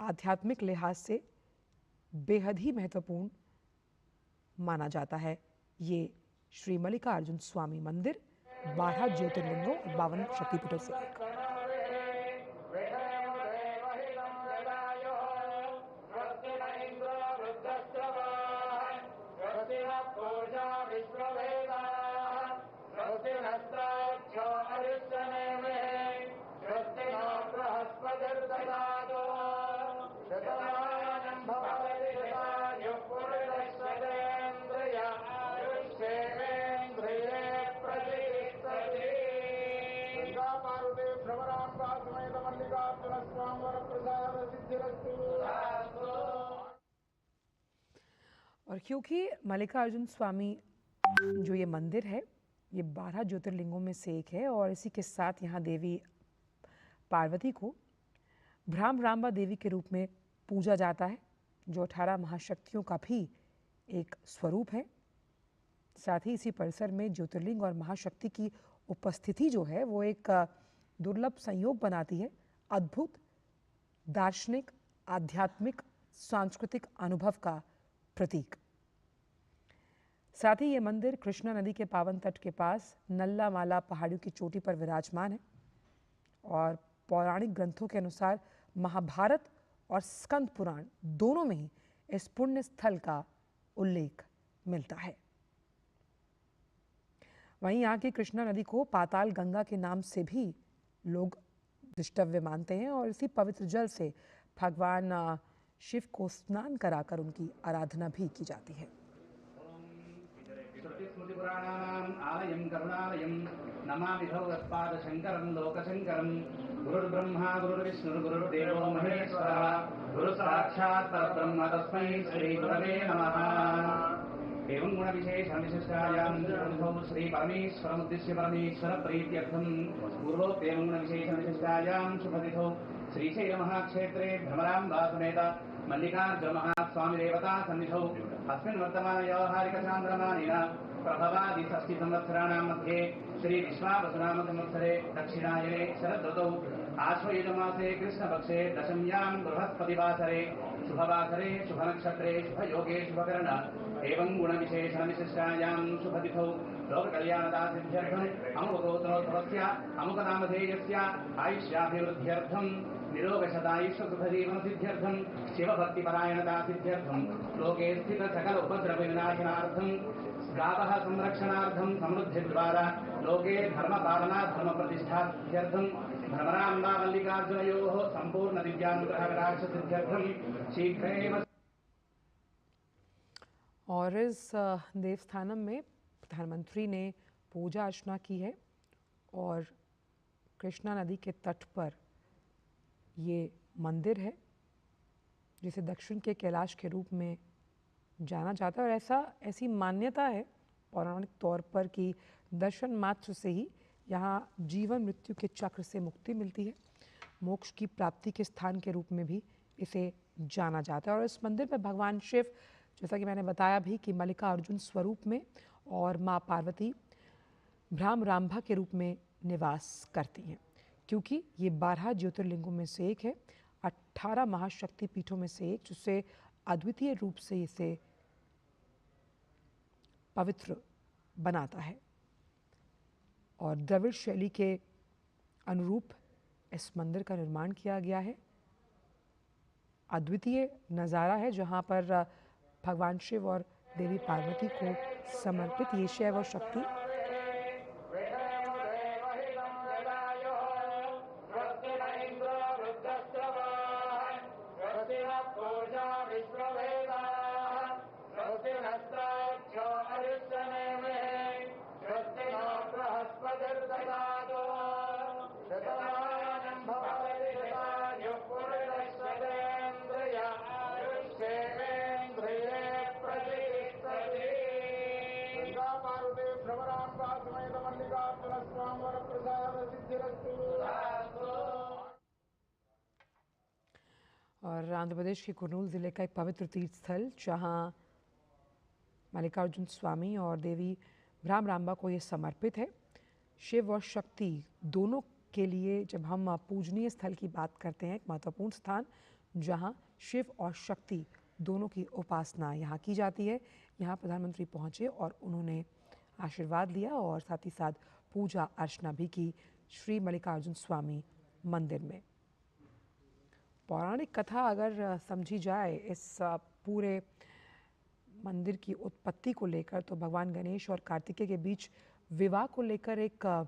आध्यात्मिक लिहाज से बेहद ही महत्वपूर्ण माना जाता है। ये श्री मल्लिकार्जुन स्वामी मंदिर 12 ज्योतिर्लिंगों और 52 शक्तिपीठों से एक। और क्योंकि मल्लिकार्जुन स्वामी जो ये मंदिर है ये 12 ज्योतिर्लिंगों में से एक है और इसी के साथ यहाँ देवी पार्वती को भ्रामरांबा देवी के रूप में पूजा जाता है, जो 18 महाशक्तियों का भी एक स्वरूप है। साथ ही इसी परिसर में ज्योतिर्लिंग और महाशक्ति की उपस्थिति जो है वो एक दुर्लभ संयोग बनाती है, अद्भुत दार्शनिक, आध्यात्मिक, सांस्कृतिक अनुभव का प्रतीक। साथ ही ये मंदिर कृष्णा नदी के पावन तट के पास नल्ला माला पहाड़ियों की चोटी पर विराजमान है और पौराणिक ग्रंथों के अनुसार महाभारत और स्कंद पुराण दोनों में ही इस पुण्य स्थल का उल्लेख मिलता है। वहीं यहाँ की कृष्णा नदी को पाताल गंगा के नाम से भी लोग दृष्टव्य मानते हैं और इसी पवित्र जल से भगवान शिव को स्नान कराकर उनकी आराधना भी की जाती है। आलयं करुणालयं नमामि भगवत्पादशङ्करं लोकशङ्करं गुरुर्ब्रह्मा गुरुर्विष्णुर्गुरुर्देवो महेश्वरः गुरुसाक्षात् परब्रह्म तस्मै श्रीगुरवे नमः। एवं गुणविशेषविशिष्टायां श्री परमेश्वरमुद्दिश्य परमेश्वर प्रीत्यर्थं पूर्वोक्तेन गुणविशेषविशिष्टायां शुभतिथौ श्रीशैलमहाक्षेत्रे भ्रमराम्बा समेत मल्लिकार्जुन महास्वामिदेवता सन्निधौ अस्मिन् वर्तमान व्यावहारिकचान्द्रमानेन प्रभवादि षष्टि संवत्सराणां मध्ये श्री विश्वावसुनाम संवत्सरे दक्षिणायने शरदृतौ आश्वयुजमासे कृष्णपक्षे दशम्यां बृहस्पतिवासरे शुभवासरे शुभनक्षत्रे शुभयोगे शुभकर्ण एवं गुणविशेषणविशिष्टायां शुभतिथौ लोककल्याणदासिद्ध्यर्थम् अमुकगोत्रोद्भवस्य अमुकनामधेयस्य आयुष्याभिवृद्ध्यर्थं निरोगशतायुष्यसुखजीवनसिद्ध्यर्थं शिवभक्तिपरायणदासिद्ध्यर्थं लोके स्थित सकल उपद्रवविनाशनार्थं गावः संरक्षणार्थं समृद्धिद्वारा लोके धर्मपालना धर्मप्रतिष्ठार्थं भ्रमराम्बा मल्लिकार्जुनयोः सम्पूर्ण दिव्यानुग्रहकटाक्षसिद्ध्यर्थं शीघ्रेव। और इस देवस्थानम में प्रधानमंत्री ने पूजा अर्चना की है और कृष्णा नदी के तट पर ये मंदिर है जिसे दक्षिण के कैलाश के रूप में जाना जाता है और ऐसी मान्यता है पौराणिक तौर पर कि दर्शन मात्र से ही यहाँ जीवन मृत्यु के चक्र से मुक्ति मिलती है, मोक्ष की प्राप्ति के स्थान के रूप में भी इसे जाना जाता है। और इस मंदिर में भगवान शिव, जैसा कि मैंने बताया भी, कि मल्लिकार्जुन स्वरूप में और माँ पार्वती भ्रामरांभा के रूप में निवास करती हैं। क्योंकि ये 12 ज्योतिर्लिंगों में से एक है, 18 महाशक्ति पीठों में से एक, जिससे अद्वितीय रूप से इसे पवित्र बनाता है। और द्रविड़ शैली के अनुरूप इस मंदिर का निर्माण किया गया है। अद्वितीय नज़ारा है जहाँ पर भगवान शिव और देवी पार्वती को समर्पित ये शैव और शक्ति और आंध्र प्रदेश के कुर्नूल ज़िले का एक पवित्र तीर्थ स्थल जहाँ मल्लिकार्जुन स्वामी और देवी भ्रामरांबा को ये समर्पित है। शिव और शक्ति दोनों के लिए जब हम पूजनीय स्थल की बात करते हैं, एक महत्वपूर्ण स्थान जहां शिव और शक्ति दोनों की उपासना यहाँ की जाती है। यहाँ प्रधानमंत्री पहुँचे और उन्होंने आशीर्वाद लिया और साथ ही साथ पूजा अर्चना भी की श्री मल्लिकार्जुन स्वामी मंदिर में। पौराणिक कथा अगर समझी जाए इस पूरे मंदिर की उत्पत्ति को लेकर, तो भगवान गणेश और कार्तिकेय के बीच विवाह को लेकर एक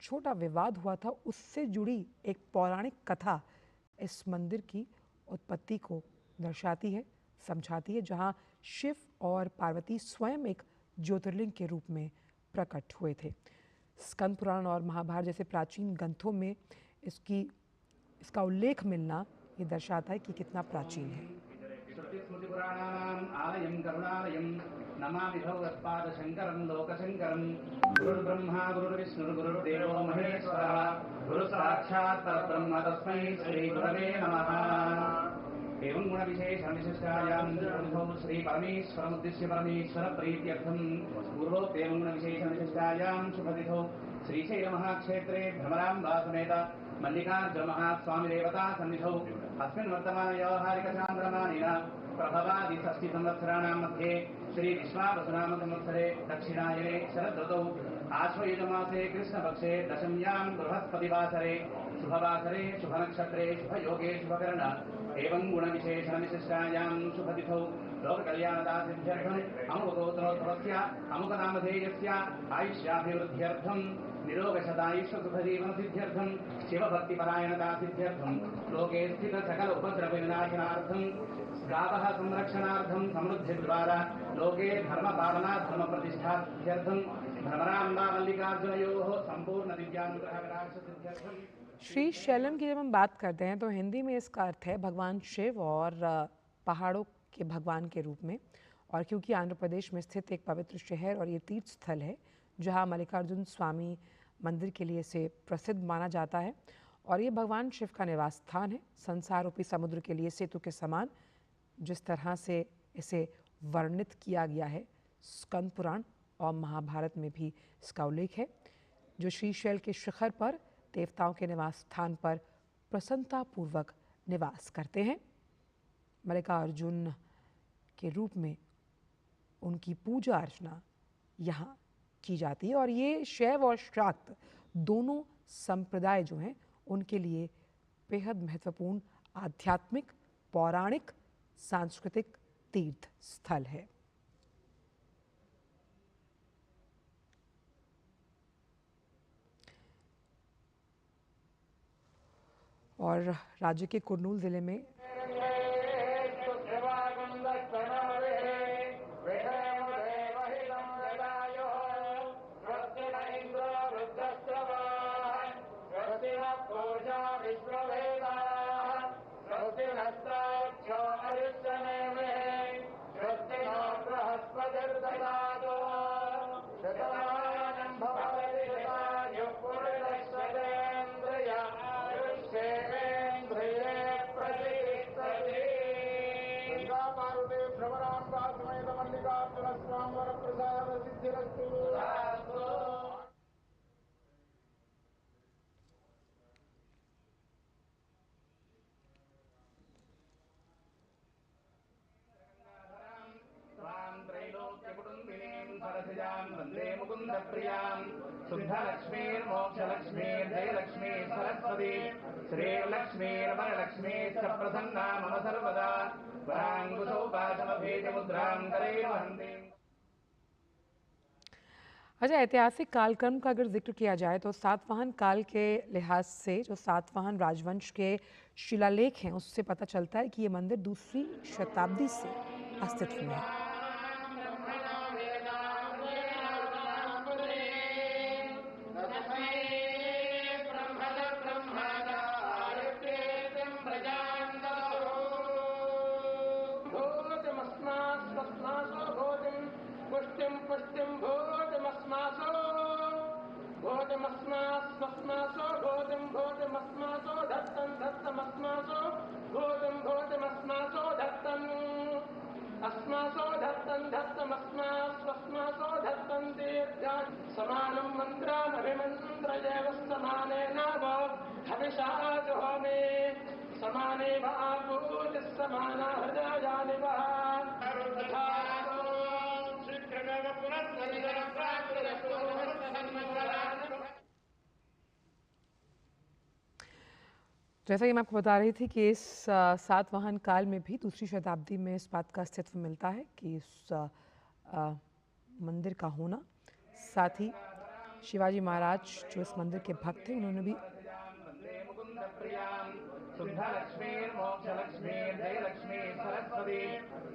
छोटा विवाद हुआ था। उससे जुड़ी एक पौराणिक कथा इस मंदिर की उत्पत्ति को दर्शाती है, समझाती है, जहां शिव और पार्वती स्वयं एक ज्योतिर्लिंग के रूप में प्रकट हुए थे। स्कंद पुराण और महाभारत जैसे प्राचीन ग्रंथों में इसका उल्लेख मिलना ये दर्शाता है कि कितना प्राचीन है। श्रुतिस्मृतिपुराणानाम् आलयं करुणालयं नमामि भगवत्पादशङ्करं लोकशङ्करं। गुरुर्ब्रह्मा गुरुर्विष्णुर्गुरुर्देवो महेश्वरः गुरुसाक्षात् परब्रह्म तस्मै श्रीगुरवे नमः। एवं गुणविशेषविशिष्टायां गुरुभौ श्रीपरमेश्वरमुद्दिश्य परमेश्वरप्रीत्यर्थं पूर्वोक्तेवं गुणविशेषविशिष्टायां शुभतिथौ श्रीशैलमहाक्षेत्रे भ्रमराम्बासमेत मल्लिकार्जुनमहास्वामिदेवता सन्निधौ अस्मिन् वर्तमानव्यावहारिकचान्द्रमानेन प्रभवादिषष्टिसंवत्सराणां मध्ये श्रीविश्वावसुनामसंवत्सरे दक्षिणायने शरदृतौ आश्वयुजमासे कृष्णपक्षे दशम्यां बृहस्पतिवासरे शुभवासरे शुभनक्षत्रे शुभयोगे शुभकरण एवं गुणविशेषणविशिष्टायां शुभतिथौ लोककल्याणदासिद्ध्यर्थम् अमुकगोत्रोद्भवस्य अमुकनामधेयस्य आयुष्याभिवृद्ध्यर्थं निरोगशतायुष्यसुखजीवनसिद्ध्यर्थं शिवभक्तिपरायणतासिद्ध्यर्थं लोके स्थितसकल उपद्रवविनाशनार्थं गावः संरक्षणार्थं समृद्धिद्वारा लोके धर्मपालना धर्मप्रतिष्ठासिद्ध्यर्थं भ्रमराम्बा मल्लिकार्जुनयोः संपूर्ण दिव्यानुग्रहविनाशसिद्ध्यर्थं। श्री शैलम की जब हम बात करते हैं तो हिंदी में इसका अर्थ है भगवान शिव और पहाड़ों के भगवान के रूप में। और क्योंकि आंध्र प्रदेश में स्थित एक पवित्र शहर और ये तीर्थ स्थल है जहाँ मल्लिकार्जुन स्वामी मंदिर के लिए इसे प्रसिद्ध माना जाता है और ये भगवान शिव का निवास स्थान है। संसार रूपी समुद्र के लिए सेतु के समान जिस तरह से इसे वर्णित किया गया है स्कंद पुराण और महाभारत में भी इसका उल्लेख है, जो श्रीशैल के शिखर पर देवताओं के निवास स्थान पर प्रसन्नतापूर्वक निवास करते हैं। मल्लिकार्जुन के रूप में उनकी पूजा अर्चना यहाँ की जाती है और ये शैव और शाक्त दोनों संप्रदाय जो हैं उनके लिए बेहद महत्वपूर्ण आध्यात्मिक, पौराणिक, सांस्कृतिक तीर्थ स्थल है। और राज्य के कुर्नूल जिले में वन्दे मुकुन्दप्रियां शुद्धलक्ष्मीर्मोक्षलक्ष्मीर्जयलक्ष्मी सरस्वती श्रीर्लक्ष्मीर्वरलक्ष्मीश्च प्रसन्ना मम सर्वदा वराङ्कुशोपाशमभेदमुद्रां करैर् वहन्ति। अच्छा, ऐतिहासिक कालक्रम का अगर जिक्र किया जाए तो सातवाहन काल के लिहाज से जो सातवाहन राजवंश के शिलालेख हैं उससे पता चलता है कि ये मंदिर दूसरी शताब्दी से अस्तित्व में है। जैसा कि मैं आपको बता रही थी कि इस सातवाहन काल में भी दूसरी शताब्दी में इस बात का अस्तित्व मिलता है कि इस मंदिर का होना, साथ ही शिवाजी महाराज जो इस मंदिर के भक्त थे उन्होंने भी वन्दे मुकुन्दप्रियां शुद्धलक्ष्मीर्मोक्षलक्ष्मीर्जयलक्ष्मी सरस्वती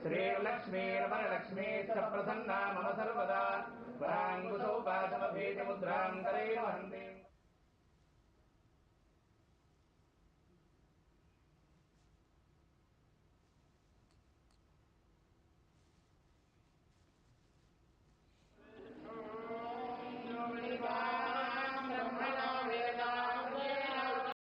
श्रीलक्ष्मीर्वरलक्ष्मीश्च प्रसन्ना मम सर्वदा वराङ्कुशौ पाशमभेदमुद्रां करैर्वहन्तीम्